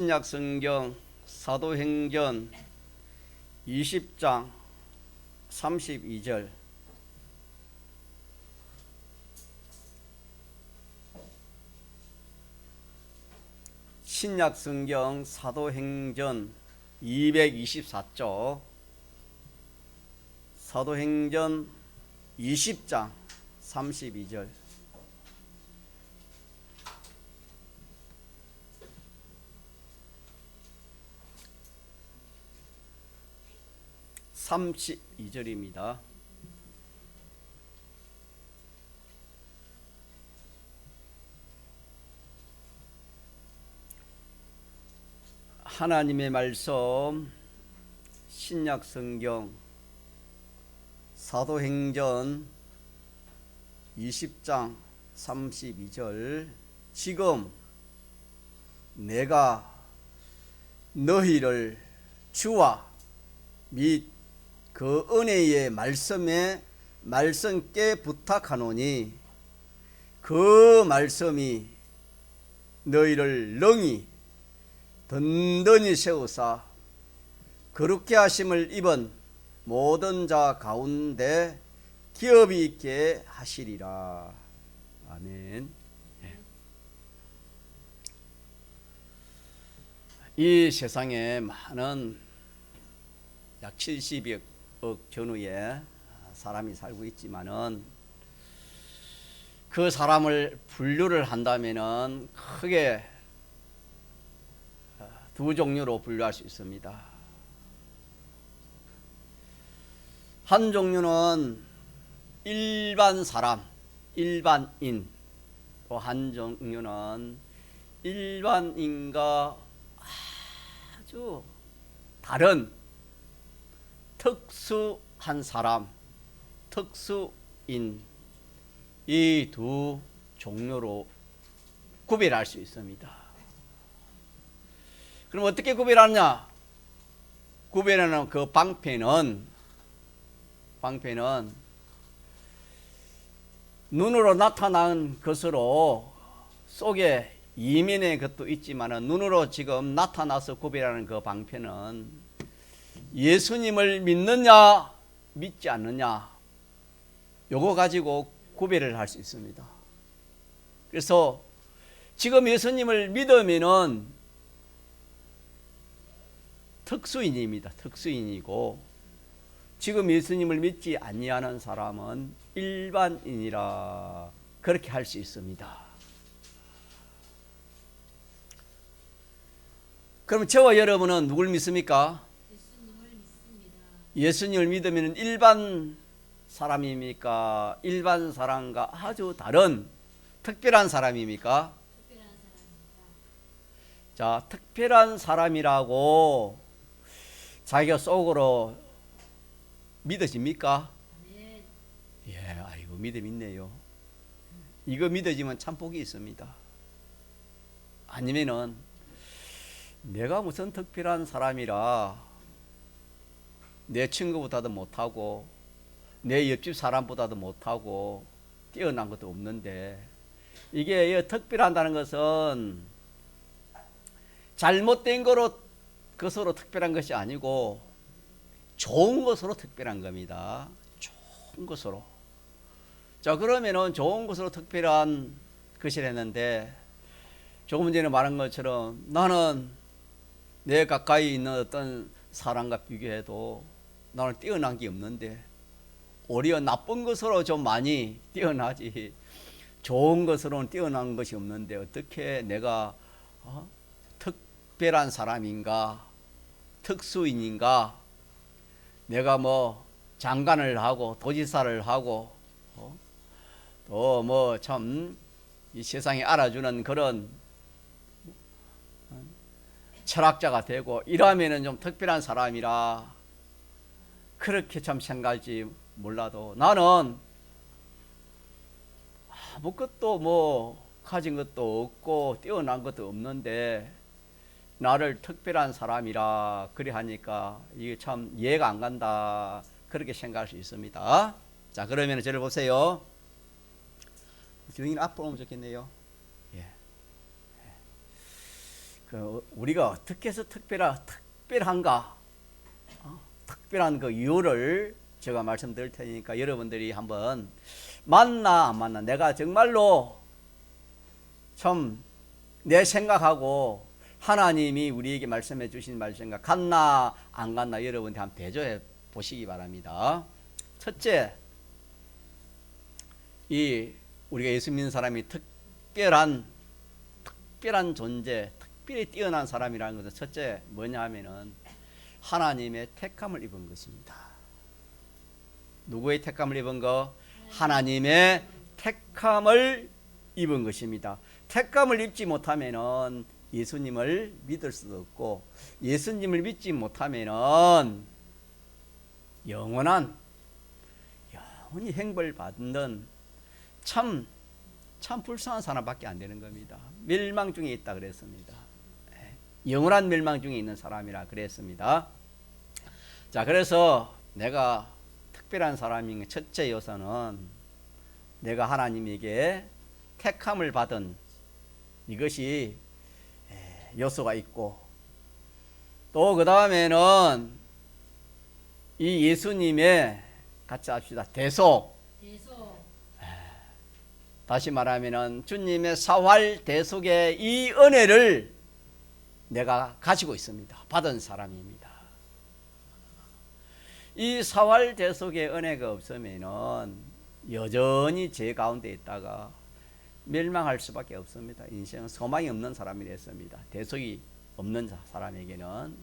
신약성경 사도행전 20장 32절. 신약성경 사도행전 224쪽, 사도행전 20장 32절. (32절입니다) 하나님의 말씀, 신약성경 사도행전 20장 32절. 지금 내가 너희를 주와 및 그 은혜의 말씀께 부탁하노니 그 말씀이 너희를 능히 든든히 세우사 거룩게 하심을 입은 모든 자 가운데 기업이 있게 하시리라. 아멘. 이 세상에 많은 약 70억 전후에 사람이 살고 있지만은 그 사람을 분류를 한다면은 크게 두 종류로 분류할 수 있습니다. 한 종류는 일반 사람, 일반인, 또 한 종류는 일반인과 아주 다른 특수한 사람, 특수인, 이 두 종류로 구별할 수 있습니다. 그럼 어떻게 구별하느냐? 구별하는 그 방패는 눈으로 나타난 것으로 속에 이면의 것도 있지만 눈으로 지금 나타나서 구별하는 그 방패는 예수님을 믿느냐 믿지 않느냐, 요거 가지고 구별을 할 수 있습니다. 그래서 지금 예수님을 믿으면은 특수인입니다. 특수인이고, 지금 예수님을 믿지 아니하는 사람은 일반인이라 그렇게 할 수 있습니다. 그럼 저와 여러분은 누굴 믿습니까? 예수님을 믿으면 일반 사람입니까? 일반 사람과 아주 다른 특별한 사람입니까? 특별한 사람입니다. 자, 특별한 사람이라고 자기가 속으로 믿어집니까? 네. 예, 아이고 믿음 있네요. 이거 믿어지면 참 복이 있습니다. 아니면은 내가 무슨 특별한 사람이라 내 친구보다도 못하고 내 옆집 사람보다도 못하고 뛰어난 것도 없는데, 이게 특별하다는 것은 잘못된 것으로 특별한 것이 아니고 좋은 것으로 특별한 겁니다. 좋은 것으로. 자, 그러면은 좋은 것으로 특별한 것이랬는데, 조금 전에 말한 것처럼 나는 내 가까이 있는 어떤 사람과 비교해도 나는 뛰어난 게 없는데, 오히려 나쁜 것으로 좀 많이 뛰어나지 좋은 것으로는 뛰어난 것이 없는데 어떻게 내가 특별한 사람인가, 특수인인가, 내가 뭐 장관을 하고 도지사를 하고 또 뭐 참 이 세상에 알아주는 그런 철학자가 되고 이러면은 좀 특별한 사람이라 그렇게 참 생각할지 몰라도, 나는 아무것도 뭐 가진 것도 없고 뛰어난 것도 없는데 나를 특별한 사람이라 그래 하니까 이게 참 이해가 안 간다, 그렇게 생각할 수 있습니다. 자, 그러면 저를 보세요. 주인 앞으로 오면 좋겠네요. 예. 우리가 어떻게 해서 특별한가? 특별한 그 이유를 제가 말씀드릴 테니까 여러분들이 한번 맞나 안 맞나, 내가 정말로 참 내 생각하고 하나님이 우리에게 말씀해 주신 말씀과 같나 안 같나 여러분들 한번 대조해 보시기 바랍니다. 첫째, 이 우리가 예수 믿는 사람이 특별한 존재, 특별히 뛰어난 사람이라는 것은 첫째 뭐냐 하면은 하나님의 택함을 입은 것입니다. 누구의 택함을 입은 거? 하나님의 택함을 입은 것입니다. 택함을 입지 못하면은 예수님을 믿을 수도 없고, 예수님을 믿지 못하면은 영원히 행벌 받는 참 불쌍한 사람밖에 안 되는 겁니다. 멸망 중에 있다 그랬습니다. 영원한 멸망 중에 있는 사람이라 그랬습니다. 자, 그래서 내가 특별한 사람인 첫째 요소는 내가 하나님에게 택함을 받은 이것이 요소가 있고, 또 그 다음에는 이 예수님의, 같이 합시다, 대속. 다시 말하면은 주님의 사활 대속의 이 은혜를 내가 가지고 있습니다. 받은 사람입니다. 이 사활 대속의 은혜가 없으면은 여전히 죄 가운데 있다가 멸망할 수밖에 없습니다. 인생은 소망이 없는 사람이 됐습니다. 대속이 없는 사람에게는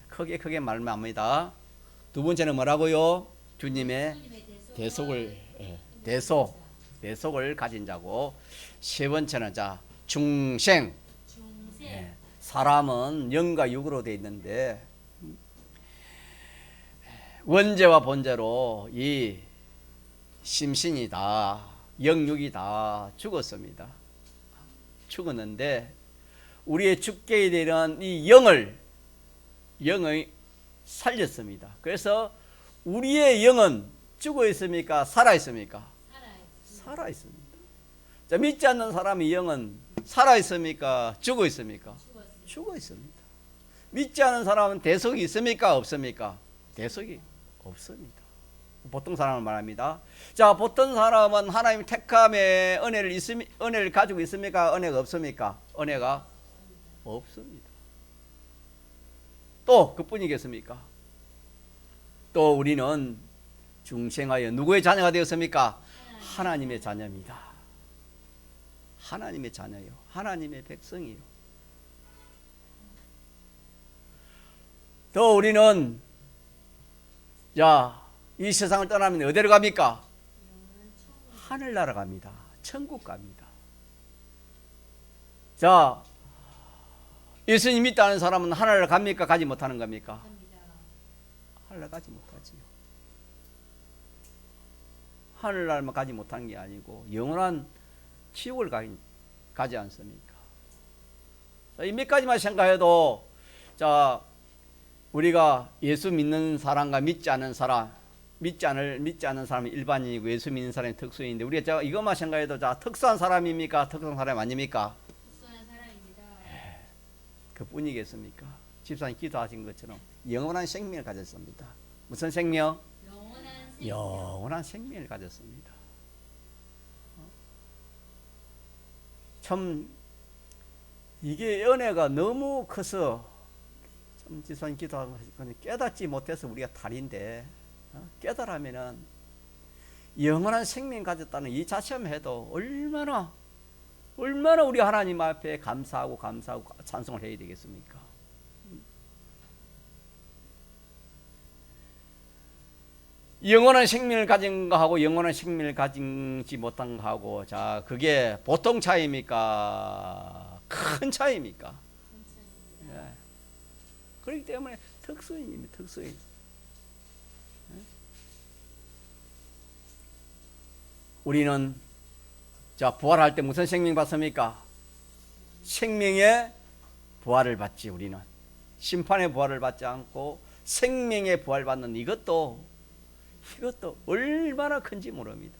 크게 말합니다. 두 번째는 뭐라고요? 주님의 대속을 가진 자고, 세 번째는 중생. 사람은 영과 육으로 되어 있는데 원죄와 본죄로 이 심신이 다, 영육이 다 죽었습니다. 죽었는데 우리의 죽게 되는 이 영을 살렸습니다. 그래서 우리의 영은 죽어 있습니까? 살아 있습니까? 살아 있습니다. 자, 믿지 않는 사람의 영은 살아 있습니까? 죽어 있습니까? 죽어 있습니다. 믿지 않는 사람은 대속이 있습니까? 없습니까? 대속이 없습니다. 보통 사람을 말합니다. 자, 보통 사람은 하나님 택함의 은혜를 가지고 있습니까? 은혜가 없습니까? 은혜가 없습니다. 또 그뿐이겠습니까? 또 우리는 중생하여 누구의 자녀가 되었습니까? 하나님의 자녀입니다. 하나님의 자녀요. 하나님의 백성이요. 또 우리는 이 세상을 떠나면 어디로 갑니까? 하늘나라 갑니다. 천국 갑니다. 자, 예수님 믿다는 사람은 하늘나라 갑니까? 가지 못하는 겁니까? 하늘나라 가지 못하지요. 하늘나라만 가지 못하는 게 아니고 영원한 지옥을 가지 않습니까? 이 몇 가지만 생각해도 우리가 예수 믿는 사람과 믿지 않는 사람은 일반인이고 예수 믿는 사람이 특수인데, 우리가 이것만 생각해도 특수한 사람입니까? 특수한 사람이 아닙니까? 특수한 사람입니다. 그뿐이겠습니까? 집사님 기도하신 것처럼 영원한 생명을 가졌습니다. 무슨 생명? 영원한 생명을 가졌습니다. 참 이게 은혜가 너무 커서 참 집사님 기도하고 깨닫지 못해서 우리가 탈인데, 깨달으면은 영원한 생명 가졌다는 이 자체만 해도 얼마나 우리 하나님 앞에 감사하고 찬송을 해야 되겠습니까? 영원한 생명을 가진 거하고 영원한 생명을 가지지 못한 거하고, 그게 보통 차이입니까? 큰 차이입니까? 예. 그렇기 때문에 특수인입니다. 특수인. 우리는 부활할 때 무슨 생명 받습니까? 생명의 부활을 받지. 우리는 심판의 부활을 받지 않고 생명의 부활 받는 이것도 얼마나 큰지 모릅니다.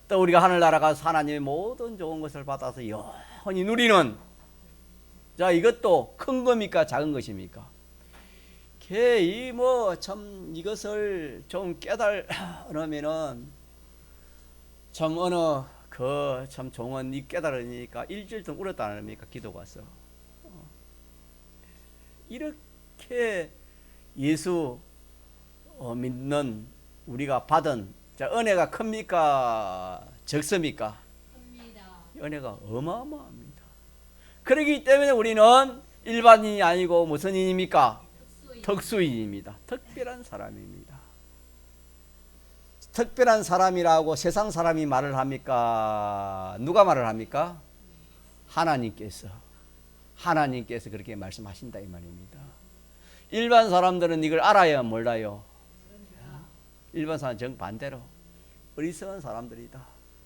또 우리가 하늘나라 가서 하나님의 모든 좋은 것을 받아서 흔히 누리는, 자, 이것도 큰 겁니까? 작은 것입니까? 참 이것을 좀 깨달으면은 참 어느 참 종은 이 깨달으니까 일주일 동안 울었다 안 합니까? 기도가 와서. 이렇게 예수 믿는 우리가 받은, 자, 은혜가 큽니까? 적습니까? 큽니다. 은혜가 어마어마합니다. 그렇기 때문에 우리는 일반인이 아니고 무슨 인입니까? 특수인입니다. 특별한 사람입니다. 특별한 사람이라고 세상 사람이 말을 합니까? 누가 말을 합니까? 하나님께서 그렇게 말씀하신다 이 말입니다. 일반 사람들은 이걸 알아야 몰라요. 일반 사람은 정반대로 어리석은 사람들이다.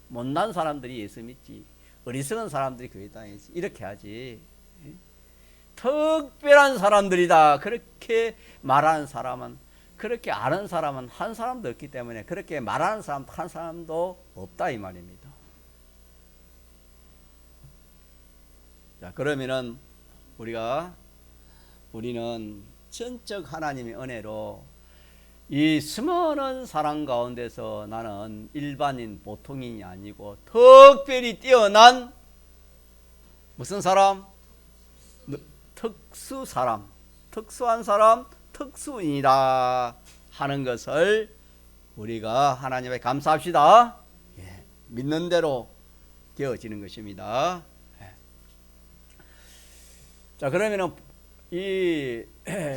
못난 사람들이 예수 믿지, 어리석은 사람들이 교회 다니지, 이렇게 하지. 특별한 사람들이다 그렇게 말하는 사람은, 그렇게 아는 사람은 한 사람도 없기 때문에 그렇게 말하는 사람 한 사람도 없다 이 말입니다. 자, 그러면은 우리는 전적 하나님의 은혜로 이 수많은 사람 가운데서 나는 일반인 보통인이 아니고 특별히 뛰어난 무슨 사람? 특수 사람, 특수한 사람, 특수인이다 하는 것을 우리가 하나님께 감사합시다. 예, 믿는 대로 되어지는 것입니다. 예. 자, 그러면은 이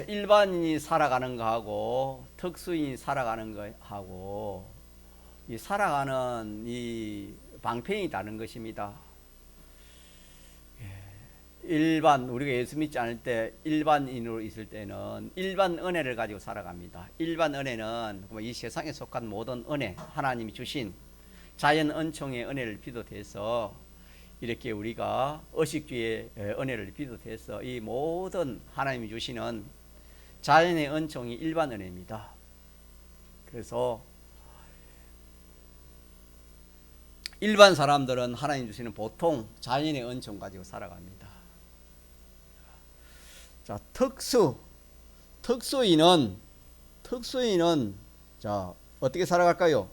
일반인이 살아가는 거하고 특수인이 살아가는 거하고 이 살아가는 이 방편이 다른 것입니다. 우리가 예수 믿지 않을 때 일반인으로 있을 때는 일반 은혜를 가지고 살아갑니다. 일반 은혜는 이 세상에 속한 모든 은혜, 하나님이 주신 자연 은총의 은혜를 비롯해서 이렇게 우리가 의식주의 은혜를 비롯해서 이 모든 하나님이 주시는 자연의 은총이 일반 은혜입니다. 그래서 일반 사람들은 하나님 주시는 보통 자연의 은총 가지고 살아갑니다. 자, 특수인은 자, 어떻게 살아갈까요?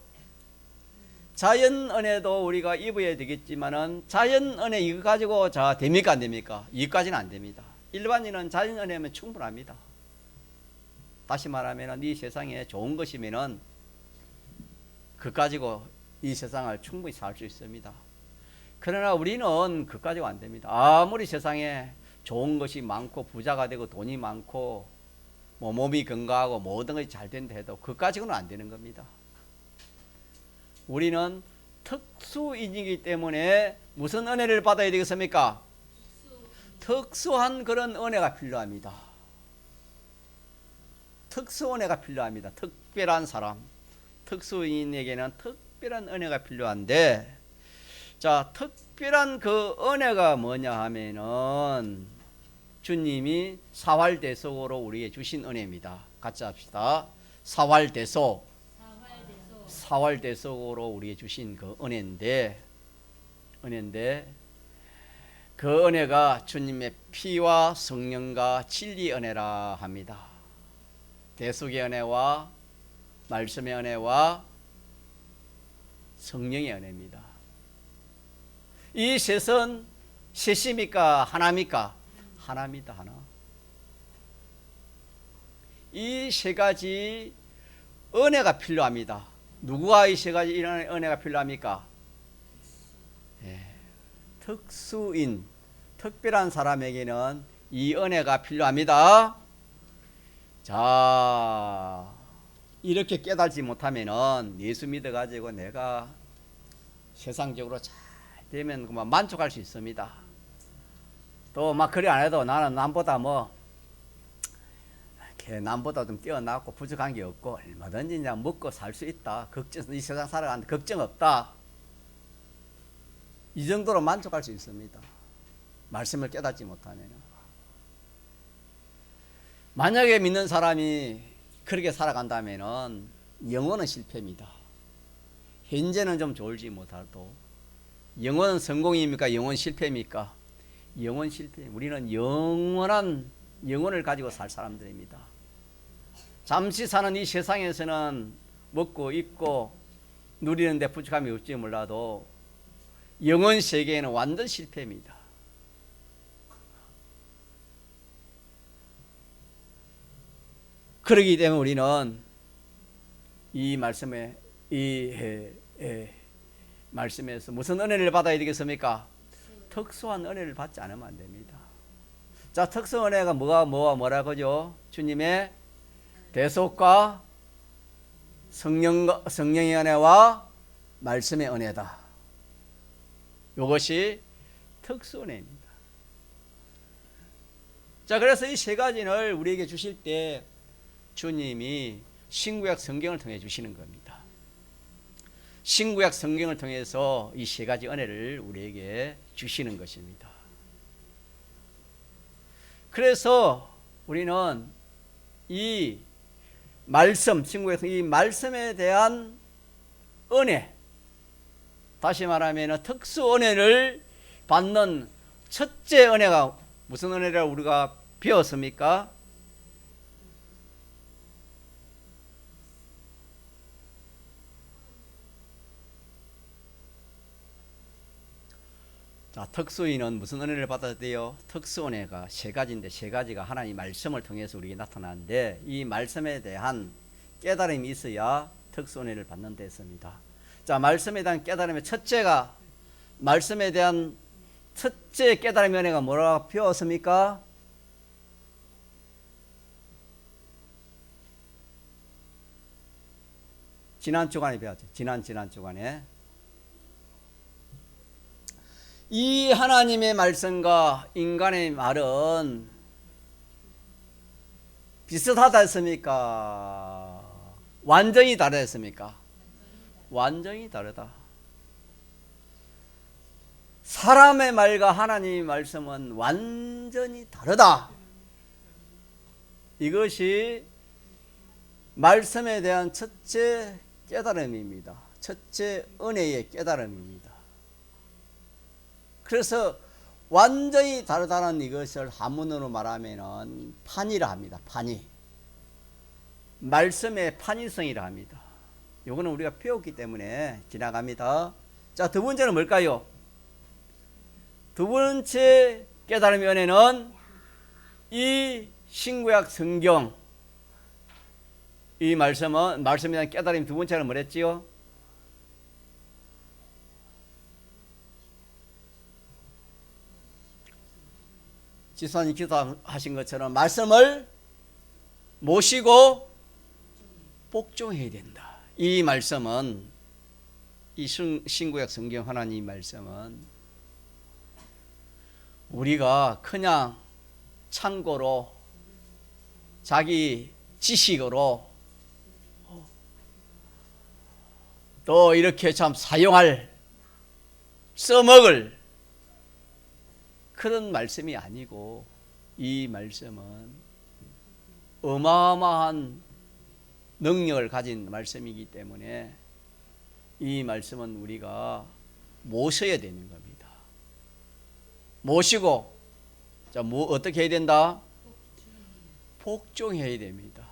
자연 은혜도 우리가 입어야 되겠지만은 자연 은혜 이거 가지고 자 됩니까 안 됩니까? 이까지는 안 됩니다. 일반인은 자연 은혜면 충분합니다. 다시 말하면은 이 세상에 좋은 것이면은 그 가지고 이 세상을 충분히 살 수 있습니다. 그러나 우리는 그 가지고 안 됩니다. 아무리 세상에 좋은 것이 많고 부자가 되고 돈이 많고 뭐 몸이 건강하고 모든 것이 잘 된다 해도 그 가지고는 안 되는 겁니다. 우리는 특수인이기 때문에 무슨 은혜를 받아야 되겠습니까? 특수한 그런 은혜가 필요합니다. 특수 은혜가 필요합니다. 특별한 사람, 특수인에게는 특별한 은혜가 필요한데, 자, 특별한 그 은혜가 뭐냐 하면은 주님이 사활대속으로 우리에게 주신 은혜입니다. 같이 합시다. 사활대속으로 우리에게 주신 그 은혜인데 그 은혜가 주님의 피와 성령과 진리 은혜라 합니다. 대속의 은혜와 말씀의 은혜와 성령의 은혜입니다. 이 셋은 셋입니까? 하나입니까? 하나입니다. 하나. 이 세 가지 은혜가 필요합니다. 누구가 이 세 가지 이런 은혜가 필요합니까? 예, 특수인, 특별한 사람에게는 이 은혜가 필요합니다. 자, 이렇게 깨달지 못하면은 예수 믿어가지고 내가 세상적으로 잘 되면 그만 만족할 수 있습니다. 또 막 그리 안 해도 나는 남보다 남보다 좀 뛰어났고 부족한 게 없고 얼마든지 그냥 먹고 살 수 있다. 이 세상 살아가는데 걱정 없다. 이 정도로 만족할 수 있습니다. 말씀을 깨닫지 못하면. 만약에 믿는 사람이 그렇게 살아간다면은 영혼은 실패입니다. 현재는 좀 좋을지 못하도 영혼은 성공입니까? 영혼 실패입니까? 영원 실패. 우리는 영원한 영혼을 가지고 살 사람들입니다. 잠시 사는 이 세상에서는 먹고 입고 누리는 데 부족함이 없지 몰라도 영원 세계에는 완전 실패입니다. 그렇기 때문에 우리는 이 말씀에서 무슨 은혜를 받아야 되겠습니까? 특수한 은혜를 받지 않으면 안 됩니다. 자, 특수 은혜가 뭐라고죠? 주님의 대속과 성령의 은혜와 말씀의 은혜다. 이것이 특수 은혜입니다. 자, 그래서 이 세 가지를 우리에게 주실 때 주님이 신구약 성경을 통해 주시는 겁니다. 신구약 성경을 통해서 이 세 가지 은혜를 우리에게 주시는 것입니다. 그래서 우리는 이 말씀, 신구약 이 말씀에 대한 은혜, 다시 말하면 특수 은혜를 받는 첫째 은혜가 무슨 은혜라고 우리가 배웠습니까? 자, 특수인은 무슨 은혜를 받아야 돼요? 특수 은혜가 세 가지인데 세 가지가 하나님 말씀을 통해서 우리에게 나타나는데 이 말씀에 대한 깨달음이 있어야 특수 은혜를 받는 데 있습니다. 자, 말씀에 대한 깨달음의 첫째가 말씀에 대한 첫째 깨달음의 은혜가 뭐라고 배웠습니까? 지난 주간에 배웠죠. 지난 주간에 이 하나님의 말씀과 인간의 말은 비슷하다 했습니까? 완전히 다르다 했습니까? 완전히 다르다. 사람의 말과 하나님의 말씀은 완전히 다르다. 이것이 말씀에 대한 첫째 깨달음입니다. 첫째 은혜의 깨달음입니다. 그래서 완전히 다르다는 이것을 한문으로 말하면 판이라 합니다. 판이. 말씀의 판이성이라 합니다. 이거는 우리가 배웠기 때문에 지나갑니다. 자, 두 번째는 뭘까요? 두 번째 깨달음의 은혜는 이 신구약 성경, 이 말씀에 대한 깨달음이 두 번째는 뭐랬지요? 지수님 기도하신 것처럼 말씀을 모시고 복종해야 된다. 이 말씀은 이 신구약 성경 하나님 말씀은 우리가 그냥 참고로 자기 지식으로 또 이렇게 참 써먹을 그런 말씀이 아니고 이 말씀은 어마어마한 능력을 가진 말씀이기 때문에 이 말씀은 우리가 모셔야 되는 겁니다. 모시고 자, 어떻게 해야 된다? 복종해야 됩니다.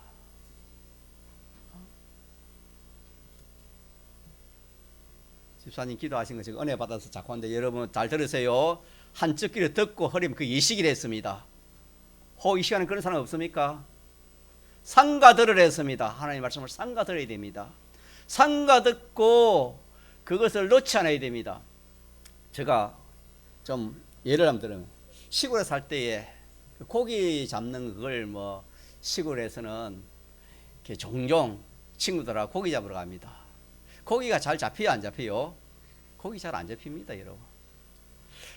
집사님 기도하신 거 제가 은혜 받아서 자꾸 하는데 여러분 잘 들으세요. 한쪽 귀를 듣고 흐리면 그 이식이 했습니다. 이 시간에 그런 사람 없습니까? 상가 들으라 했습니다. 하나님 말씀을 상가 들어야 됩니다. 상가 듣고 그것을 놓지 않아야 됩니다. 제가 좀 예를 한번 들으면 시골에 살 때에 고기 잡는 그걸 시골에서는 이렇게 종종 친구들하고 고기 잡으러 갑니다. 고기가 잘 잡혀요, 안 잡혀요? 고기 잘 안 잡힙니다, 여러분.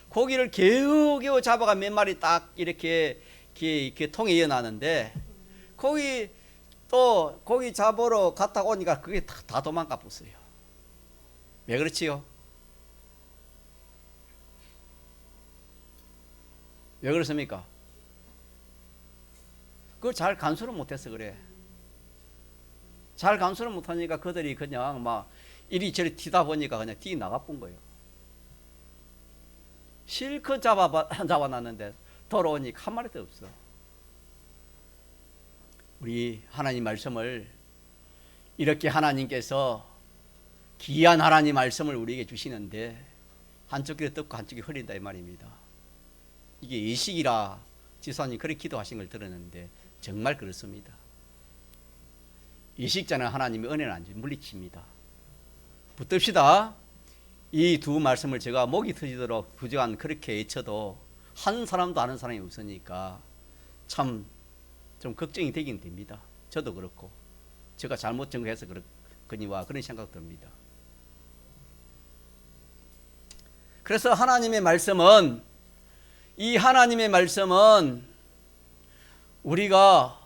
고기를 겨우겨우 잡아가 몇 마리 딱 이렇게 통에 이어나는데 고기 잡으러 갔다 오니까 그게 다 도망가 버렸어요. 왜 그렇지요? 왜 그렇습니까? 그걸 잘 간수를 못해서 그래. 잘 간수를 못하니까 그들이 그냥 이리저리 튀다 보니까 그냥 나가본 거예요. 실컷 잡아놨는데 돌아오니까 한 마리도 없어. 우리 하나님 말씀을 이렇게 하나님께서 귀한 하나님 말씀을 우리에게 주시는데 한쪽 귀로 듣고 한쪽 귀 흐린다 이 말입니다. 이게 예식이라 지사님 그렇게 기도하신 걸 들었는데 정말 그렇습니다. 예식자는 하나님의 은혜는 안 물리칩니다. 붙듭시다. 이 두 말씀을 제가 목이 터지도록 부정한 그렇게 외쳐도 한 사람도 아는 사람이 없으니까 참 좀 걱정이 되긴 됩니다. 저도 그렇고 제가 잘못 증거해서 그러거니와 그런 생각 듭니다. 그래서 하나님의 말씀은 이 하나님의 말씀은 우리가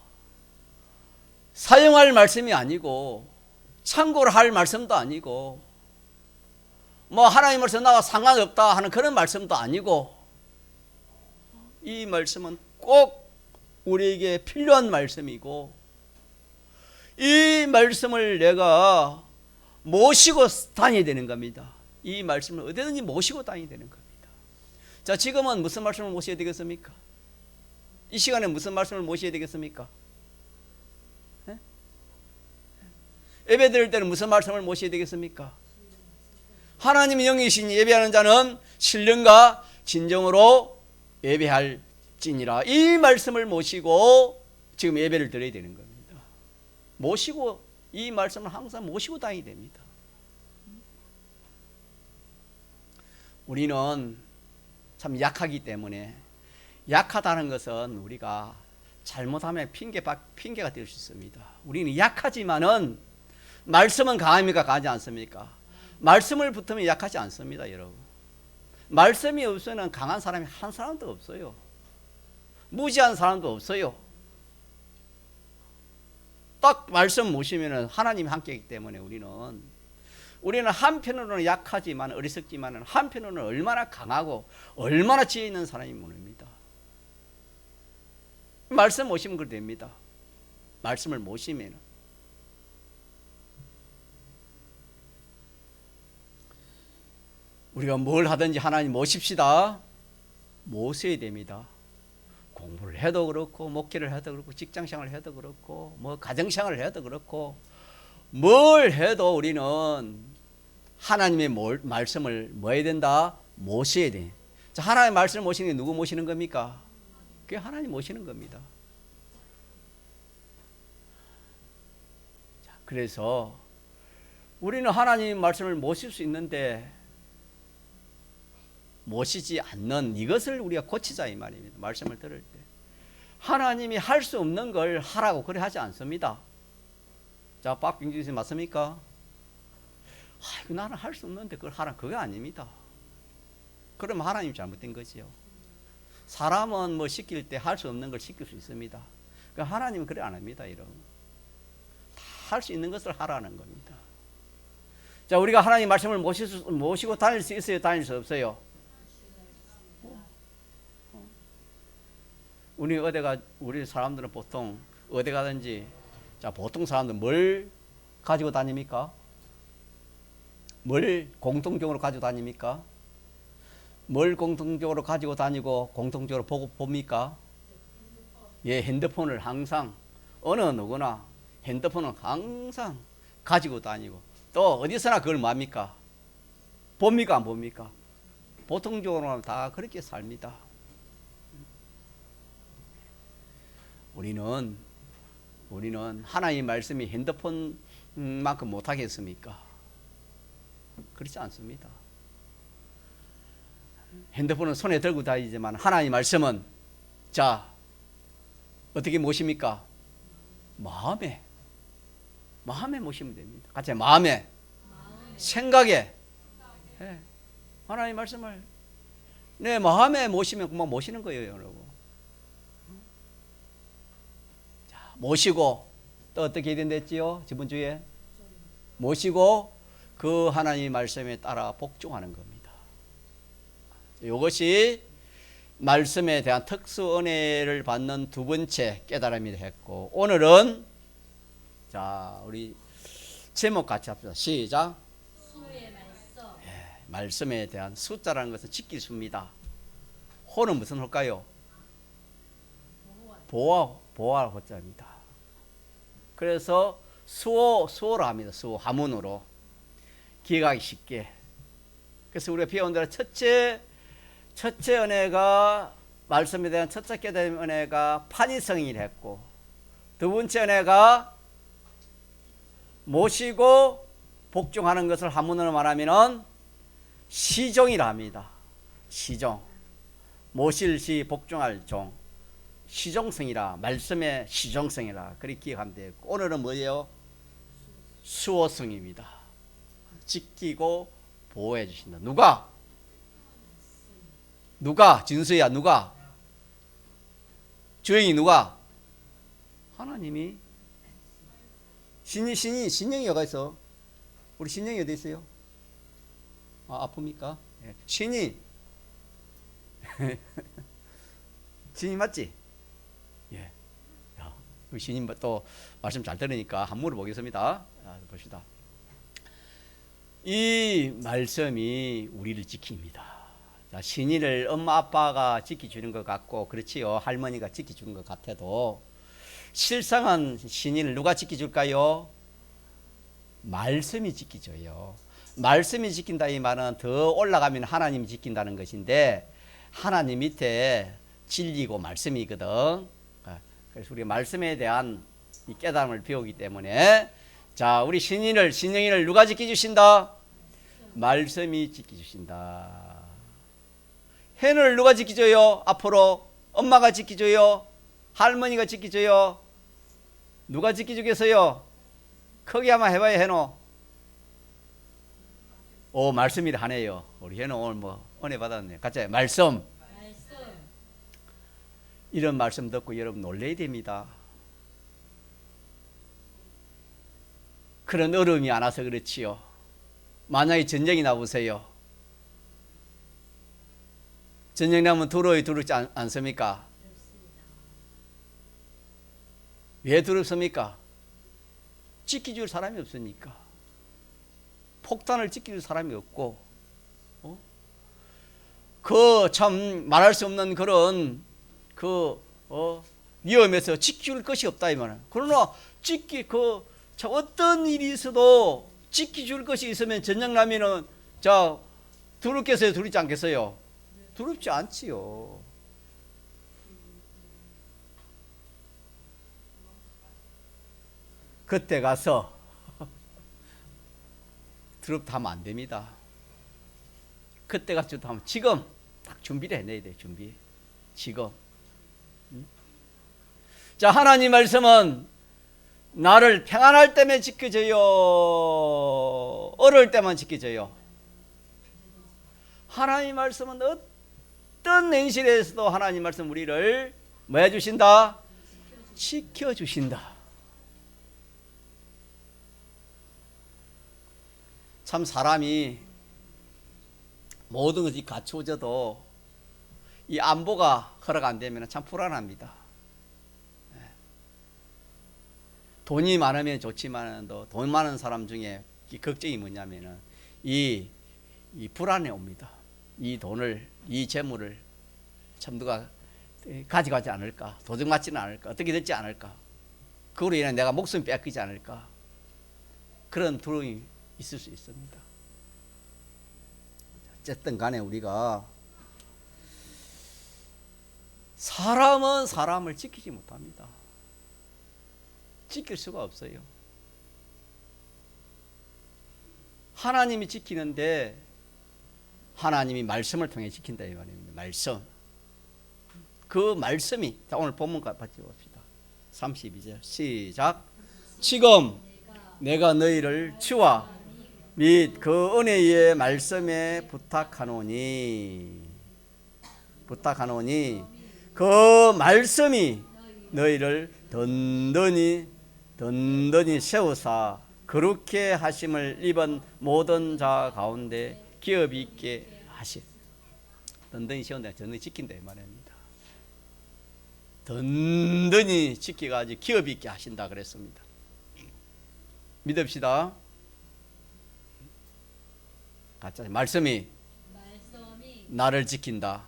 사용할 말씀이 아니고 참고를 할 말씀도 아니고 뭐 하나님 말씀 나와 상관없다 하는 그런 말씀도 아니고 이 말씀은 꼭 우리에게 필요한 말씀이고 이 말씀을 내가 모시고 다녀야 되는 겁니다. 이 말씀을 어디든지 모시고 다녀야 되는 겁니다. 자, 지금은 무슨 말씀을 모셔야 되겠습니까? 이 시간에 무슨 말씀을 모셔야 되겠습니까? 네? 예배 드릴 때는 무슨 말씀을 모셔야 되겠습니까? 하나님의 영이신 예배하는 자는 신령과 진정으로 예배할지니라. 이 말씀을 모시고 지금 예배를 드려야 되는 겁니다. 모시고 이 말씀을 항상 모시고 다녀야 됩니다. 우리는 참 약하기 때문에 약하다는 것은 우리가 잘못하면 핑계가 될 수 있습니다. 우리는 약하지만은 말씀은 강합니까? 강하지 않습니까? 말씀을 붙으면 약하지 않습니다, 여러분. 말씀이 없으면 강한 사람이 한 사람도 없어요. 무지한 사람도 없어요. 딱 말씀 모시면 하나님이 함께이기 때문에 우리는 한편으로는 약하지만 어리석지만 한편으로는 얼마나 강하고 얼마나 지혜 있는 사람이 모릅니다. 말씀 모시면 그렇게 됩니다. 말씀을 모시면 우리가 뭘 하든지 하나님 모십시다. 모셔야 됩니다. 공부를 해도 그렇고 목회를 해도 그렇고 직장생활을 해도 그렇고 뭐 가정생활을 해도 그렇고 뭘 해도 우리는 하나님의 말씀을 뭐 해야 된다? 모셔야 돼. 자, 하나님의 말씀을 모시는 게 누구 모시는 겁니까? 그게 하나님 모시는 겁니다. 자, 그래서 우리는 하나님의 말씀을 모실 수 있는데 모시지 않는 이것을 우리가 고치자 이 말입니다. 말씀을 들을 때 하나님이 할 수 없는 걸 하라고 그래 하지 않습니다. 자, 박빙주 선생님 맞습니까? 이거 나는 할 수 없는데 그걸 하라, 그거 아닙니다. 그러면 하나님이 잘못된 거지요. 사람은 뭐 시킬 때 할 수 없는 걸 시킬 수 있습니다. 그러니까 하나님은 그래 안 합니다, 여러분. 다 할 수 있는 것을 하라는 겁니다. 자, 우리가 하나님 말씀을 모시고 다닐 수 있어요, 다닐 수 없어요? 우리 사람들은 보통 어디 가든지, 자, 보통 사람들은 뭘 가지고 다닙니까? 뭘 공통적으로 가지고 다닙니까? 뭘 공통적으로 가지고 다니고 공통적으로 봅니까? 예, 핸드폰을 항상 누구나 핸드폰은 항상 가지고 다니고 또 어디서나 그걸 뭡니까? 봅니까? 안 봅니까? 보통적으로는 다 그렇게 삽니다. 우리는 하나님의 말씀이 핸드폰만큼 못하겠습니까? 그렇지 않습니다. 핸드폰은 손에 들고 다니지만 하나님의 말씀은 자, 어떻게 모십니까? 마음에 모시면 됩니다. 같이 마음에. 생각에. 네. 하나님의 말씀을 내 마음에 모시면 그만 모시는 거예요, 여러분. 자, 모시고 또 어떻게 된댔지요? 저번 주에 모시고 그 하나님의 말씀에 따라 복종하는 겁니다. 이것이 말씀에 대한 특수 은혜를 받는 두 번째 깨달음이 했고, 오늘은 자, 우리 제목 같이 합시다. 시작. 수의 말씀. 말씀에 대한 숫자라는 것은 지킬 수입니다. 호는 무슨 호일까요? 보호할 호자입니다. 그래서 수호로 합니다. 수호, 하문으로 기억하기 쉽게. 그래서 우리가 배운 대로 첫째 은혜가, 말씀에 대한 첫째 깨달음 은혜가 판이성이라 했고, 두 번째 은혜가 모시고 복종하는 것을 한문으로 말하면 시종이라 합니다. 시종, 모실 시, 복종할 종, 시종성이라, 말씀의 시종성이라 그렇게 기억하면 되고, 오늘은 뭐예요? 수호성입니다. 지키고 보호해 주신다. 누가? 진수야, 누가? 주인이 누가? 하나님이. 신령이 어디 있어? 우리 신령이 어디 있어요? 아픕니까? 예. 신이 맞지? 예. 야, 우리 신이 또 말씀 잘 들으니까 한번 물어보겠습니다. 봅시다. 이 말씀이 우리를 지킵니다. 자, 신인을 엄마 아빠가 지켜주는 것 같고, 그렇지요. 할머니가 지켜주는 것 같아도 실상은 신인을 누가 지켜줄까요? 말씀이 지켜줘요. 말씀이 지킨다 이 말은 더 올라가면 하나님이 지킨다는 것인데, 하나님 밑에 진리고 말씀이거든. 그래서 우리 말씀에 대한 이 깨달음을 배우기 때문에, 자, 우리 신령이를 누가 지켜주신다? 말씀이 지켜주신다. 해를 누가 지켜줘요? 앞으로 엄마가 지켜줘요? 할머니가 지켜줘요? 누가 지켜주겠어요? 크게 한번 해봐요. 해노. 오, 말씀이라 하네요. 우리 해노 오늘 뭐 은혜 받았네. 같이 말씀. 이런 말씀 듣고 여러분 놀라야 됩니다. 그런 어려움이 안 와서 그렇지요. 만약에 전쟁이 나보세요. 전쟁 나면 두렵지 않습니까? 왜 두렵습니까? 지켜줄 사람이 없으니까. 폭탄을 지켜줄 사람이 없고, 그 참 말할 수 없는 그런 위험에서 지켜줄 것이 없다 이 말은. 그러나 어떤 일이 있어도 지켜줄 것이 있으면 전쟁 나면은 두렵겠어요? 두렵지 않겠어요? 두렵지 않지요. 그때 가서 두렵다 하면 안 됩니다. 그때 가서 하면 지금 딱 준비를 해내야 돼. 준비. 지금. 자, 하나님 말씀은 나를 평안할 때만 지켜줘요? 어려울 때만 지켜줘요? 하나님 말씀은 어떤 현실에서도 하나님 말씀 우리를 뭐 해주신다? 지켜주신다. 참 사람이 모든 것이 갖추어져도 이 안보가 허락 안 되면 참 불안합니다. 돈이 많으면 좋지만 돈 많은 사람 중에 걱정이 뭐냐면은 이 불안해 옵니다. 이 돈을, 이 재물을 참 누가 가져가지 않을까, 도둑맞지는 않을까, 어떻게 됐지 않을까, 그로 인해 내가 목숨 뺏기지 않을까, 그런 두려움이 있을 수 있습니다. 어쨌든 간에 우리가 사람은 사람을 지키지 못합니다. 지킬 수가 없어요. 하나님이 지키는데 하나님이 말씀을 통해 지킨다 이 말입니다. 말씀. 그 말씀이, 자, 오늘 본문 같이 봅시다. 32절 시작. 지금 내가 너희를 주와 및 그 은혜의 말씀에 부탁하노니 그 말씀이 너희를 든든히 세우사 그렇게 하심을 입은 모든 자 가운데 기업 있게 하시. 든든히 세운다, 든든히 지킨다 이 말입니다. 든든히 지켜가지고 기업 있게 하신다 그랬습니다. 믿읍시다. 같이 말씀이 나를 지킨다.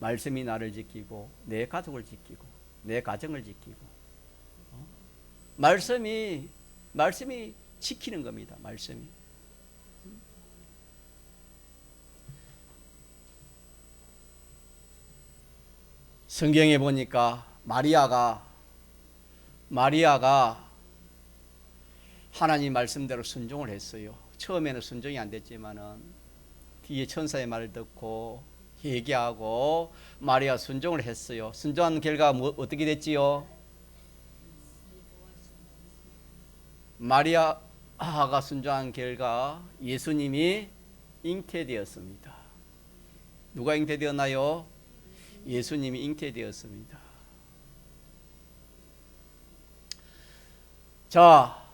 말씀이 나를 지키고 내 가족을 지키고 내 가정을 지키고 말씀이 지키는 겁니다. 말씀이. 성경에 보니까 마리아가 하나님 말씀대로 순종을 했어요. 처음에는 순종이 안 됐지만은 뒤에 천사의 말을 듣고 회개하고 마리아 순종을 했어요. 순종한 결과 어떻게 됐지요? 마리아가 순종한 결과 예수님이 잉태되었습니다. 누가 잉태되었나요? 예수님이 잉태되었습니다. 자,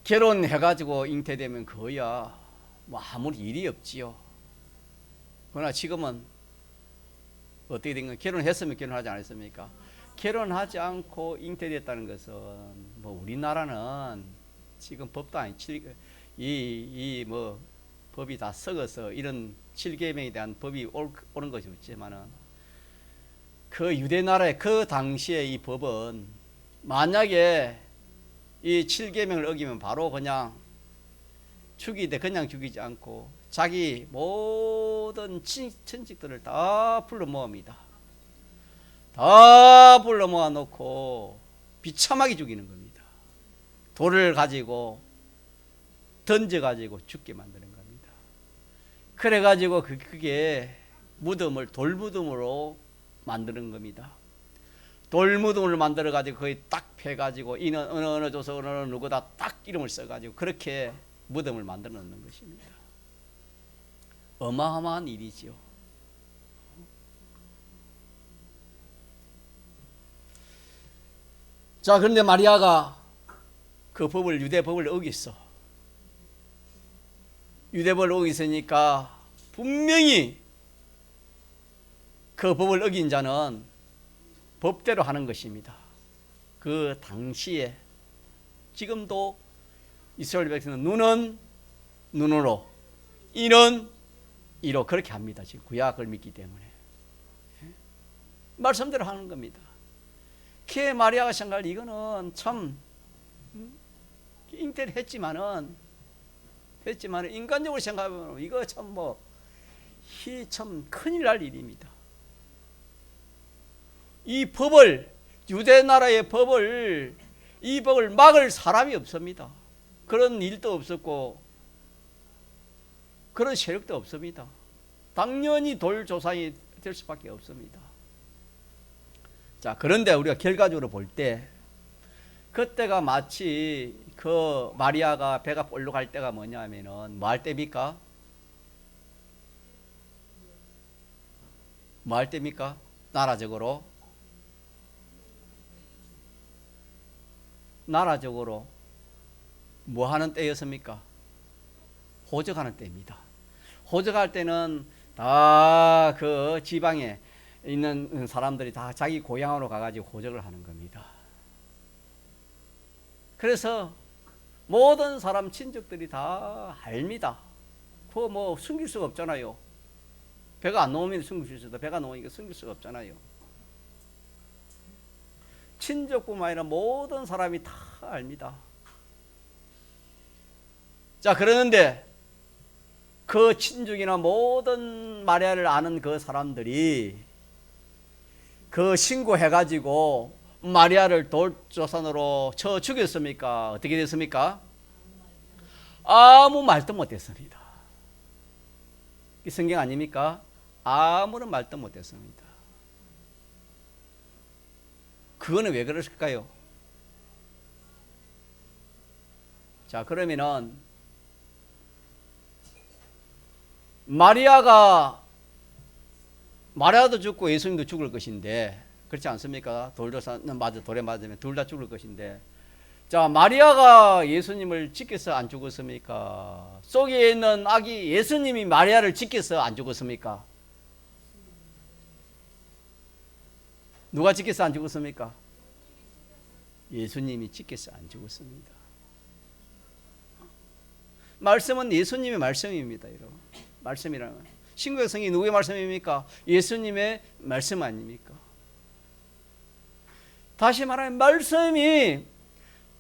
결혼해가지고 잉태되면 그거야 뭐 아무리 일이 없지요. 그러나 지금은 어떻게 된 거예요? 결혼했으면 결혼하지 않았습니까? 결혼하지 않고 잉태됐다는 것은 뭐 우리나라는 지금 법도 아니 뭐 법이 다 썩어서 이런 7계명에 대한 법이 오는 것이 없지만은 그 유대 나라의 그 당시에 이 법은 만약에 이 7계명을 어기면 바로 그냥 죽이되 그냥 죽이지 않고 자기 모든 친직들을 다 불러 모읍니다. 다 불러 모아 놓고 비참하게 죽이는 겁니다. 돌을 가지고 던져 가지고 죽게 만드는 겁니다. 그래 가지고 그게 무덤을 돌무덤으로 만드는 겁니다. 돌무덤을 만들어 가지고 거의 딱 패 가지고 이는 어느 조서 어느 누구다 딱 이름을 써 가지고 그렇게 무덤을 만들어 놓는 것입니다. 어마어마한 일이지요. 자, 그런데 마리아가 그 법을 유대 법을 어겼어. 유대 법을 어겼으니까 분명히 그 법을 어긴 자는 법대로 하는 것입니다. 그 당시에 지금도 이스라엘 백성은 눈은 눈으로 이는 이로 그렇게 합니다. 지금 구약을 믿기 때문에 말씀대로 하는 겁니다. 그 마리아가 생각할 이거는 참 잉태를 했지만은 인간적으로 생각하면 이거 참 참 큰일 날 일입니다. 이 법을 유대 나라의 법을 이 법을 막을 사람이 없습니다. 그런 일도 없었고 그런 세력도 없습니다. 당연히 돌 조상이 될 수밖에 없습니다. 자, 그런데 우리가 결과적으로 볼 때 그때가 마치 그 마리아가 배가 볼록할 때가 뭐냐면은 뭐 할 때입니까? 뭐 할 때입니까? 나라적으로 뭐 하는 때였습니까? 호적하는 때입니다. 호적할 때는 다 그 지방에 있는 사람들이 다 자기 고향으로 가가지고 호적을 하는 겁니다. 그래서 모든 사람 친척들이 다 압니다. 그거 뭐 숨길 수가 없잖아요. 배가 안 나오면 숨길 수 있어도 배가 나오니까 숨길 수가 없잖아요. 친족뿐만 아니라 모든 사람이 다 압니다. 자, 그러는데 그 친족이나 모든 마리아를 아는 그 사람들이 그 신고해가지고 마리아를 돌조산으로 쳐 죽였습니까? 어떻게 됐습니까? 아무 말도 못했습니다. 이 성경 아닙니까? 아무런 말도 못했습니다. 그거는 왜 그러실까요? 자, 그러면은 마리아도 죽고 예수님도 죽을 것인데 그렇지 않습니까? 돌에 맞으면 둘 다 죽을 것인데, 자, 마리아가 예수님을 지켜서 안 죽었습니까? 속에 있는 아기 예수님이 마리아를 지켜서 안 죽었습니까? 누가 지켜서 안 죽었습니까? 예수님이 지켜서 안 죽었습니다. 말씀은 예수님의 말씀입니다, 여러분. 말씀이라는 건 신구약 성경이 누구의 말씀입니까? 예수님의 말씀 아닙니까? 다시 말하면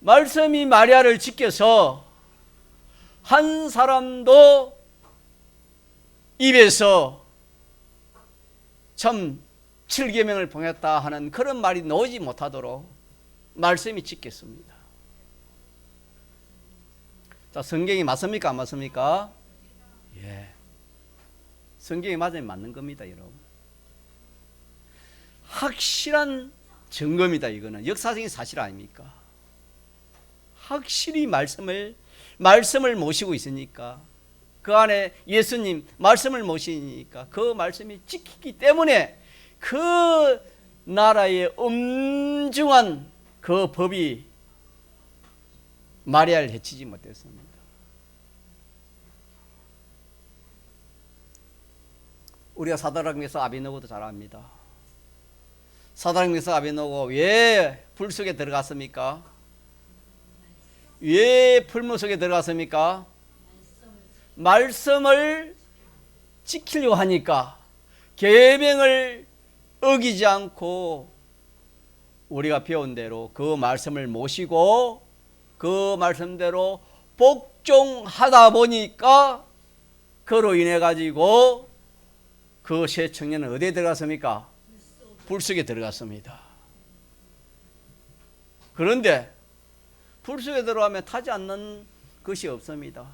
말씀이 마리아를 지켜서 한 사람도 입에서 참 7계명을 봉했다 하는 그런 말이 나오지 못하도록 말씀이 지켰습니다. 자, 성경이 맞습니까? 안 맞습니까? 예. 성경이 맞으면 맞는 겁니다, 여러분. 확실한 증거입니다, 이거는. 역사적인 사실 아닙니까? 확실히 말씀을 모시고 있으니까, 그 안에 예수님 말씀을 모시니까 그 말씀이 지키기 때문에 그 나라의 엄중한 그 법이 마리아를 해치지 못했습니다. 우리가 사드락 메삭 아벳느고도 잘 압니다. 사드락 메삭 아벳느고 왜 불 속에 들어갔습니까? 왜 풀무 속에 들어갔습니까? 말씀을 지키려고 하니까, 계명을 어기지 않고 우리가 배운 대로 그 말씀을 모시고 그 말씀대로 복종하다 보니까 그로 인해 가지고 그 세 청년은 어디에 들어갔습니까? 불 속에 들어갔습니다. 그런데 불 속에 들어가면 타지 않는 것이 없습니다.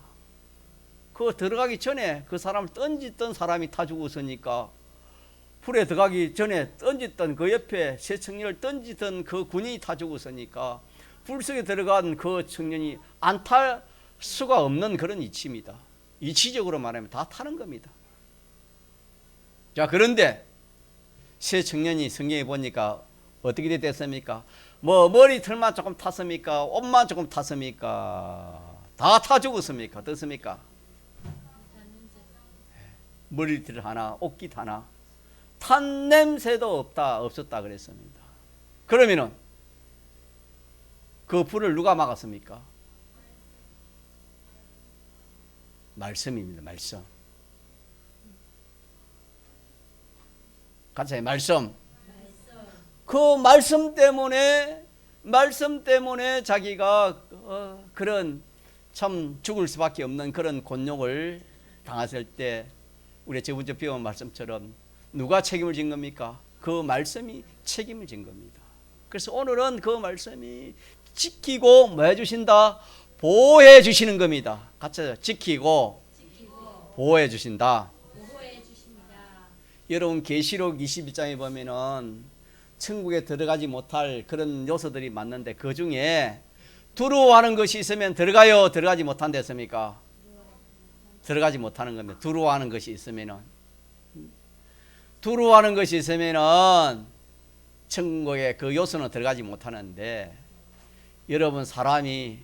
그 들어가기 전에 그 사람을 던졌던 사람이 타 죽었으니까, 불에 들어가기 전에 던졌던 그 옆에 세 청년을 던지던 그 군인이 타 죽었으니까 불 속에 들어간 그 청년이 안 탈 수가 없는 그런 이치입니다. 이치적으로 말하면 다 타는 겁니다. 자, 그런데 세 청년이 성경에 보니까 어떻게 됐습니까? 뭐 머리털만 조금 탔습니까? 옷만 조금 탔습니까? 다 타 죽었습니까? 어떻습니까? 머리털 하나, 옷깃 하나, 탄 냄새도 없었다 그랬습니다. 그러면은 그 불을 누가 막았습니까? 말씀입니다. 말씀. 같이 말씀. 그 말씀 때문에 자기가 그런 참 죽을 수밖에 없는 그런 곤욕을 당했을 때, 우리 저번에 배운 말씀처럼 누가 책임을 진 겁니까? 그 말씀이 책임을 진 겁니다. 그래서 오늘은 그 말씀이 지키고 뭐 해주신다? 보호해 주시는 겁니다. 같이 지키고 보호해 주신다. 여러분, 계시록 21장에 보면은 천국에 들어가지 못할 그런 요소들이 많는데, 그 중에 두려워하는 것이 있으면 들어가요, 들어가지 못한다 했습니까? 들어가지 못하는 겁니다. 두려워하는 것이 있으면은, 두려워하는 것이 있으면은 천국에 그 요소는 들어가지 못하는데, 여러분, 사람이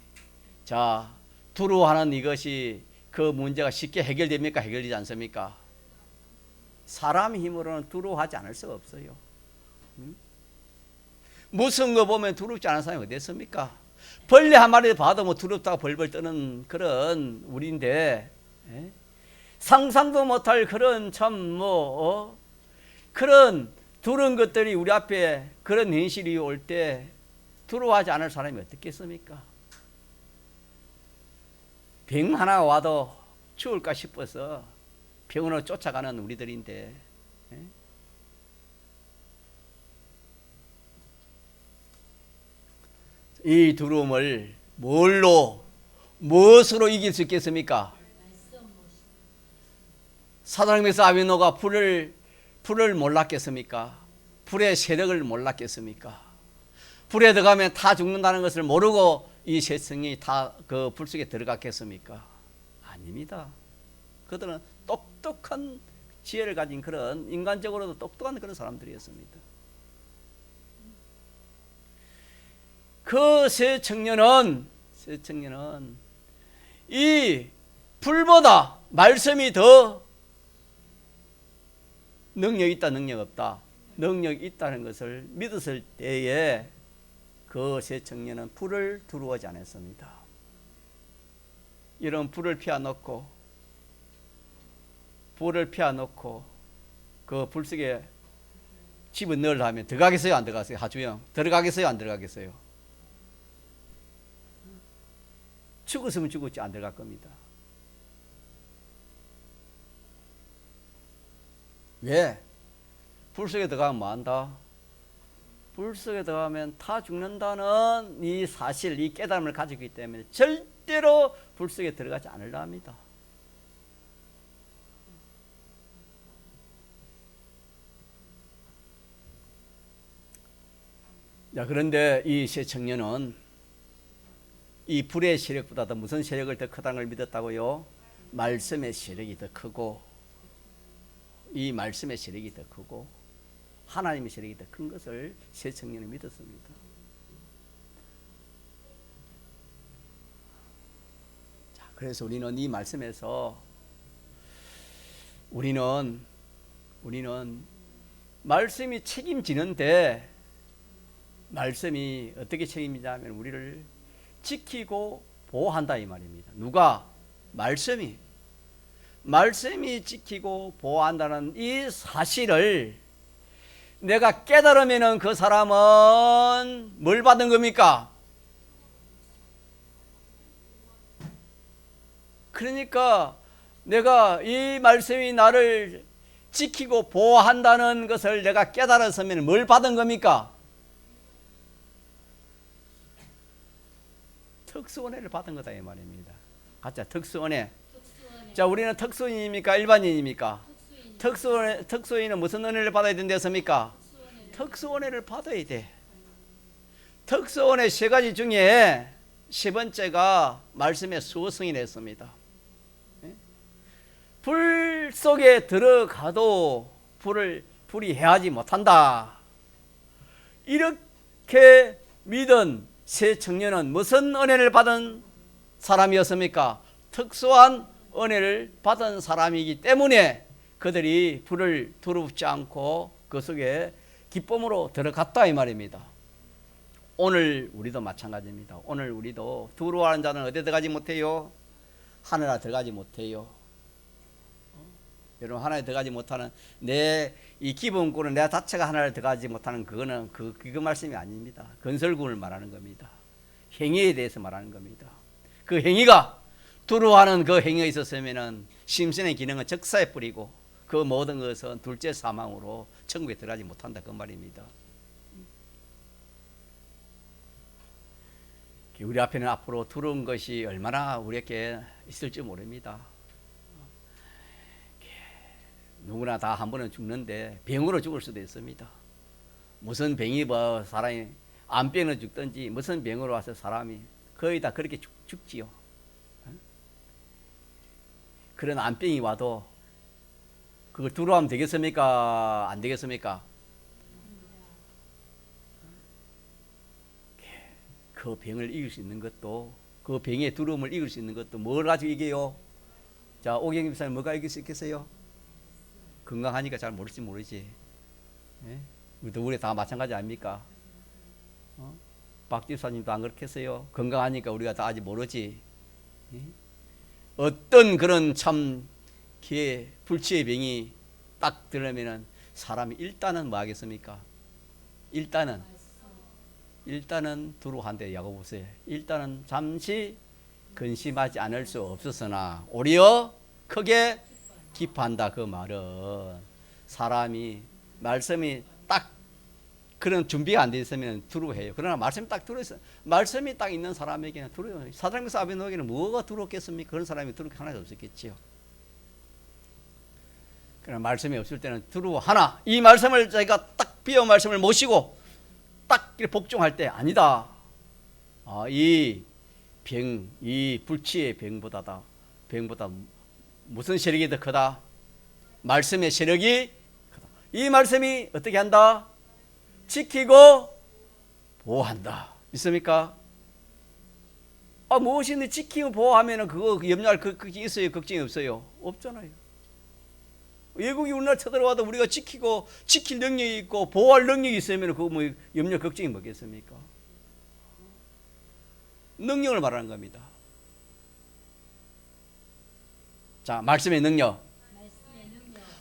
자 두려워하는 이것이 그 문제가 쉽게 해결됩니까? 해결되지 않습니까? 사람 힘으로는 두려워하지 않을 수가 없어요. 무서운 거 보면 두렵지 않은 사람이 어디 있습니까? 벌레 한 마리 봐도 뭐 두렵다고 벌벌 떠는 그런 우리인데, 상상도 못할 그런 그런 두려운 것들이 우리 앞에 그런 현실이 올 때 두려워하지 않을 사람이 어떻겠습니까? 병 하나 와도 죽을까 싶어서 병원으로 쫓아가는 우리들인데, 이 두려움을 무엇으로 이길 수 있겠습니까? 사드락 메삭 아벳느고가 불을 몰랐겠습니까? 불의 세력을 몰랐겠습니까? 불에 들어가면 다 죽는다는 것을 모르고 이 세 성이 다 그 불 속에 들어갔겠습니까? 아닙니다. 그들은 똑똑한 지혜를 가진 그런, 인간적으로도 똑똑한 그런 사람들이었습니다. 그 세 청년은 이 불보다 말씀이 더 능력 있다, 능력 없다, 능력 있다는 것을 믿었을 때에 그 세 청년은 불을 두려워하지 않았습니다. 이런 불을 피워놓고 불을 피워놓고 그 불 속에 집어넣으려 하면 들어가겠어요? 안 들어가세요? 하주영 들어가겠어요? 안 들어가겠어요? 죽었으면 죽었지 안 들어갈 겁니다. 왜? 불 속에 들어가면 뭐 한다? 불 속에 들어가면 타 죽는다는 이 사실, 이 깨달음을 가지고 있기 때문에 절대로 불 속에 들어가지 않으려 합니다. 자, 그런데 이 세 청년은 이 불의 세력보다도 무슨 세력을 더 크다는 걸 믿었다고요? 말씀의 세력이 더 크고, 이 말씀의 세력이 더 크고 하나님의 세력이 더 큰 것을 세 청년이 믿었습니다. 자, 그래서 우리는 이 말씀에서 우리는 말씀이 책임지는데, 말씀이 어떻게 책임지냐면 우리를 지키고 보호한다 이 말입니다. 누가? 말씀이 지키고 보호한다는 이 사실을 내가 깨달으면 그 사람은 뭘 받은 겁니까? 그러니까 내가 이 말씀이 나를 지키고 보호한다는 것을 내가 깨달았으면 뭘 받은 겁니까? 특수은혜를 받은 거다 이 말입니다. 가짜 특수은혜. 자, 우리는 특수인입니까? 일반인입니까? 특수인은 무슨 은혜를 받아야 된다습니까? 특수은혜를 받아야 돼. 특수은혜 세 가지 중에 세 번째가 말씀의 수호성이랬습니다. 불 속에 들어가도 불이 해하지 못한다. 이렇게 믿은 세 청년은 무슨 은혜를 받은 사람이었습니까? 특수한 은혜를 받은 사람이기 때문에 그들이 불을 두렵지 않고 그 속에 기쁨으로 들어갔다 이 말입니다. 오늘 우리도 마찬가지입니다. 오늘 우리도 두려워하는 자는 어디에 들어가지 못해요? 하늘에 들어가지 못해요. 여러분, 하나에 들어가지 못하는 내 이 기본권은 내 자체가 하나에 들어가지 못하는 그거는 그 말씀이 아닙니다. 건설군을 말하는 겁니다. 행위에 대해서 말하는 겁니다. 그 행위가 두려워하는 그 행위가 있었으면은 심신의 기능은 적사에 뿌리고 그 모든 것은 둘째 사망으로 천국에 들어가지 못한다 그 말입니다. 우리 앞에는 앞으로 두려운 것이 얼마나 우리에게 있을지 모릅니다. 누구나 다 한 번은 죽는데 병으로 죽을 수도 있습니다. 무슨 병이 뭐 사람이 암병으로 죽든지 무슨 병으로 와서 사람이 거의 다 그렇게 죽지요. 그런 암병이 와도 그걸 두려워하면 되겠습니까? 안 되겠습니까? 그 병을 이길 수 있는 것도, 그 병의 두려움을 이길 수 있는 것도 뭘 가지고 이겨요? 자, 오경 집사님 뭐가 이길 수 있겠어요? 건강하니까 잘 모르지 모르지. 예? 우리 다 마찬가지 아닙니까? 박 집사님도 안 그렇겠어요? 건강하니까 우리가 다 아직 모르지. 예? 어떤 그런 참 불치의 병이 딱 들으면은 사람이 일단은 뭐 하겠습니까? 일단은 두려워한대. 야고보서에 일단은 잠시 근심하지 않을 수 없었으나 오히려 크게 기뻐한다. 그 말은 사람이 말씀이 딱 그런 준비가 안 돼 있으면 두려워해요. 그러나 말씀이 딱 들어있어, 말씀이 딱 있는 사람에게는 두려워요. 사장님께서 아베노에게는 뭐가 두렵겠습니까? 그런 사람이 두려울 게 하나도 없었겠지요. 그러나 말씀이 없을 때는 두려워하나 이 말씀을 저희가 딱 비어 말씀을 모시고 딱 복종할 때 아니다. 이 불치의 병보다 무슨 세력이 더 크다? 말씀의 세력이 크다. 이 말씀이 어떻게 한다? 지키고 보호한다. 있습니까? 무엇이든 지키고 보호하면 그거 염려할 그게 있어요? 걱정이 없어요? 없잖아요. 외국이 우리나라 쳐들어와도 우리가 지킬 능력이 있고 보호할 능력이 있으면 그거 뭐 염려 걱정이 뭐겠습니까? 능력을 말하는 겁니다. 자, 말씀의 능력.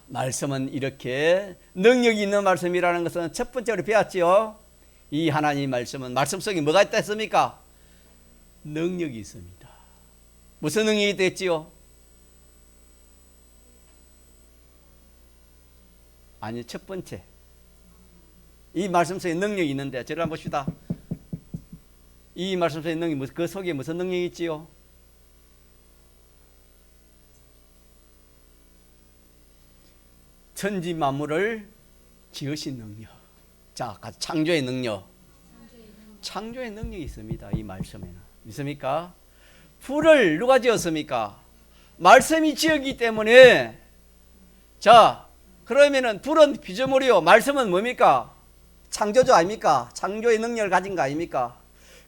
말씀은 이렇게 능력이 있는 말씀이라는 것은 첫 번째로 배웠지요. 이 하나님 말씀은 말씀 속에 뭐가 있다 했습니까? 능력이 있습니다. 무슨 능력이 됐지요? 아니, 첫 번째, 이 말씀 속에 능력이 있는데 저를 한번 봅시다. 이 말씀 속에 능력이, 그 속에 무슨 능력이 있지요? 천지 만물을 지으신 능력. 자, 창조의 능력. 창조의 능력이 있습니다. 이 말씀에는. 믿습니까? 불을 누가 지었습니까? 말씀이 지었기 때문에. 자, 그러면은 불은 피조물이요, 말씀은 뭡니까? 창조주 아닙니까? 창조의 능력을 가진 거 아닙니까?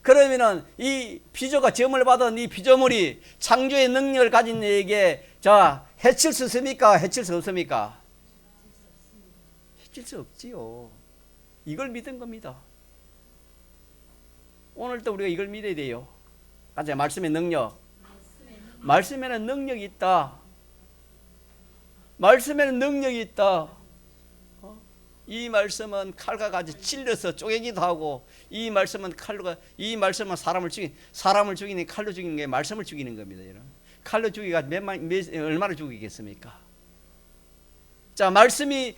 그러면은 이 피조가 지음을 받은 이 피조물이 창조의 능력을 가진 이에게 자, 해칠 수 있습니까? 해칠 수 없습니까? 해칠 수 없지요. 이걸 믿은 겁니다. 오늘도 우리가 이걸 믿어야 돼요. 가자, 말씀의 능력. 말씀에는 능력이 있다. 말씀에는 능력이 있다. 이 말씀은 칼과 같이 찔러서 쪼개기도 하고, 이 말씀은 이 말씀은 사람을 죽이는, 칼로 죽이는 게 말씀을 죽이는 겁니다. 여러분. 칼로 죽이가 얼마나 죽이겠습니까? 자, 말씀이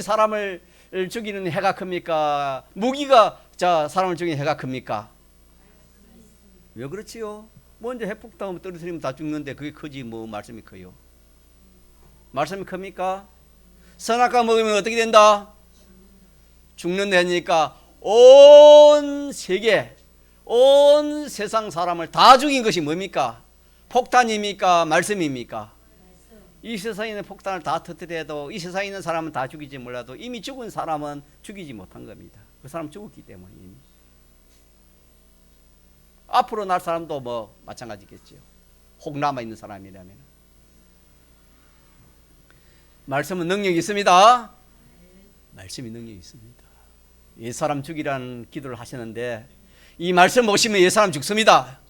사람을 죽이는 해가 큽니까? 무기가 자, 사람을 죽이는 해가 큽니까? 왜 그렇지요? 먼저 핵폭탄 떨어뜨리면 다 죽는데 그게 크지 뭐 말씀이 커요? 말씀이 큽니까? 선악과 먹으면 어떻게 된다? 죽는다니까 온 세계, 온 세상 사람을 다 죽인 것이 뭡니까? 폭탄입니까? 말씀입니까? 이 세상에 있는 폭탄을 다 터뜨려도 이 세상에 있는 사람은 다 죽이지 몰라도 이미 죽은 사람은 죽이지 못한 겁니다. 그 사람 죽었기 때문에 이미. 앞으로 날 사람도 뭐 마찬가지겠죠. 혹 남아있는 사람이라면. 말씀은 능력이 있습니다. 말씀이 능력이 있습니다. 옛사람 죽이라는 기도를 하시는데 이 말씀 모시면 옛사람 죽습니다.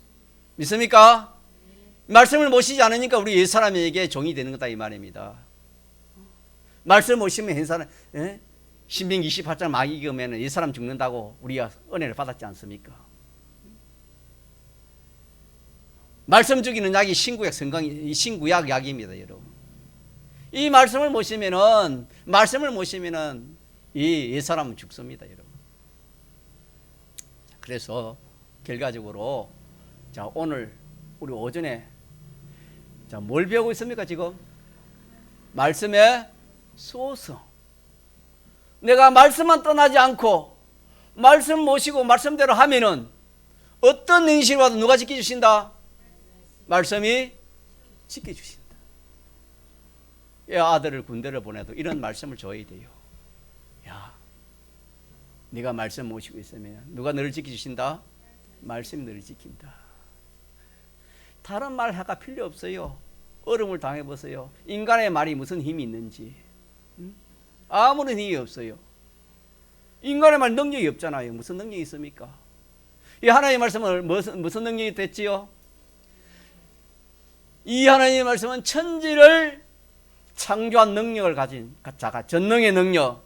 믿습니까? 말씀을 모시지 않으니까 우리 옛사람에게 종이 되는 거다 이 말입니다. 말씀 모시면 옛사람, 신명기 28장 마귀 기으면 옛사람 죽는다고 우리가 은혜를 받았지 않습니까? 말씀 죽이는 약이 신구약 약입니다, 여러분. 이 말씀을 모시면은 이 옛사람은 죽습니다, 여러분. 그래서 결과적으로 자, 오늘 우리 오전에 자, 뭘 배우고 있습니까, 지금? 말씀의 소성. 내가 말씀만 떠나지 않고 말씀 모시고 말씀대로 하면은 어떤 행실을 와도 누가 지켜주신다? 말씀이 지켜주신다. 아들을 군대를 보내도 이런 말씀을 줘야 돼요. 야, 네가 말씀 모시고 있으면 누가 너를 지켜주신다? 말씀이 너를 지킨다. 다른 말 하가 필요 없어요. 어려움을 당해보세요. 인간의 말이 무슨 힘이 있는지. 아무런 힘이 없어요. 인간의 말 능력이 없잖아요. 무슨 능력이 있습니까? 이 하나님의 말씀은 무슨 능력이 됐지요? 이 하나님의 말씀은 천지를 창조한 능력을 가진 자가 전능의 능력을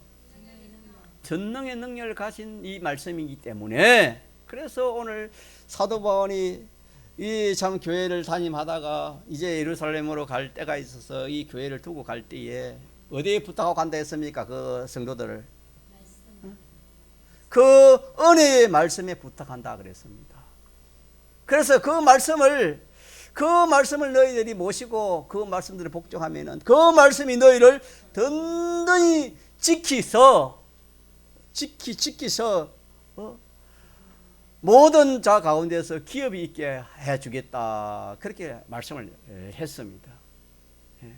가진 이 말씀이기 때문에 그래서 오늘 사도 바울이 이 참 교회를 담임하다가 이제 예루살렘으로 갈 때가 있어서 이 교회를 두고 갈 때에 어디에 부탁하고 간다 했습니까? 그 성도들을 그 은혜의 말씀에 부탁한다 그랬습니다. 그래서 그 말씀을 너희들이 모시고 그 말씀들을 복종하면은 그 말씀이 너희를 든든히 지키서 모든 자 가운데서 기업이 있게 해주겠다. 그렇게 말씀을 했습니다. 예.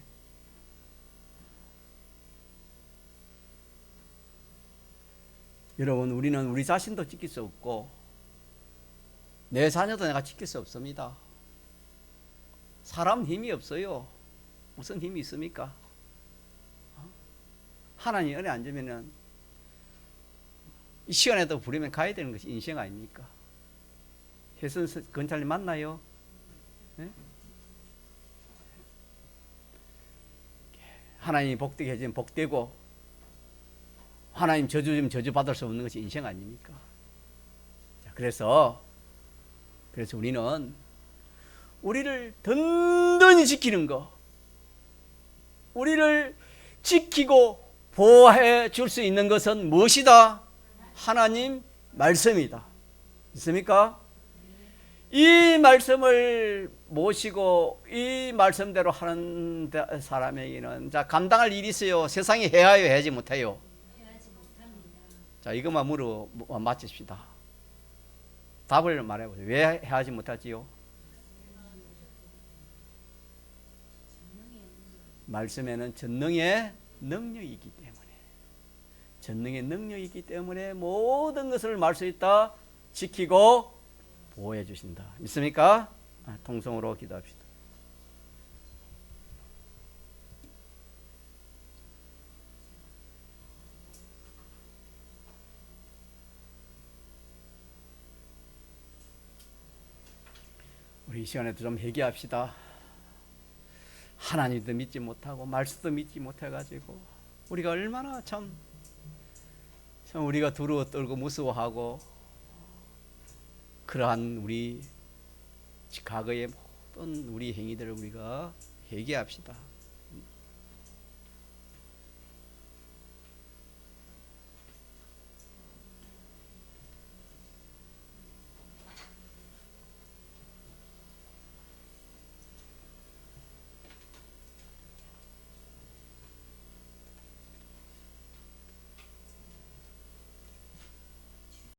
여러분, 우리는 우리 자신도 지킬 수 없고 내 자녀도 내가 지킬 수 없습니다. 사람 힘이 없어요. 무슨 힘이 있습니까? 하나님 은혜 안 주면은 이 시간에도 부르면 가야 되는 것이 인생 아닙니까? 혜선 건찰님 맞나요? 네? 하나님이 복되게 해주면 복되고 하나님 저주 주면 저주 받을 수 없는 것이 인생 아닙니까? 자, 그래서 우리는 우리를 든든히 지키는 거, 우리를 지키고 보호해 줄 수 있는 것은 무엇이다? 하나님 말씀이다. 있습니까? 이 말씀을 모시고 이 말씀대로 하는 사람에게는 자 감당할 일이 있어요. 세상에 해야요, 해야지 못해요? 해야지 못합니다. 자 이것만 물어 맞춥시다. 답을 말해보세요. 왜 해야지 못하지요? 말씀에는 전능의 능력이 있기 때문에, 전능의 능력이 있기 때문에 모든 것을 말 수 있다, 지키고 보호해 주신다. 믿습니까? 통성으로 기도합시다. 우리 이 시간에도 좀 회개합시다. 하나님도 믿지 못하고 말씀도 믿지 못해가지고 우리가 얼마나 참 우리가 두려워 떨고 무서워하고 그러한 우리 과거의 모든 우리 행위들을 우리가 회개합시다.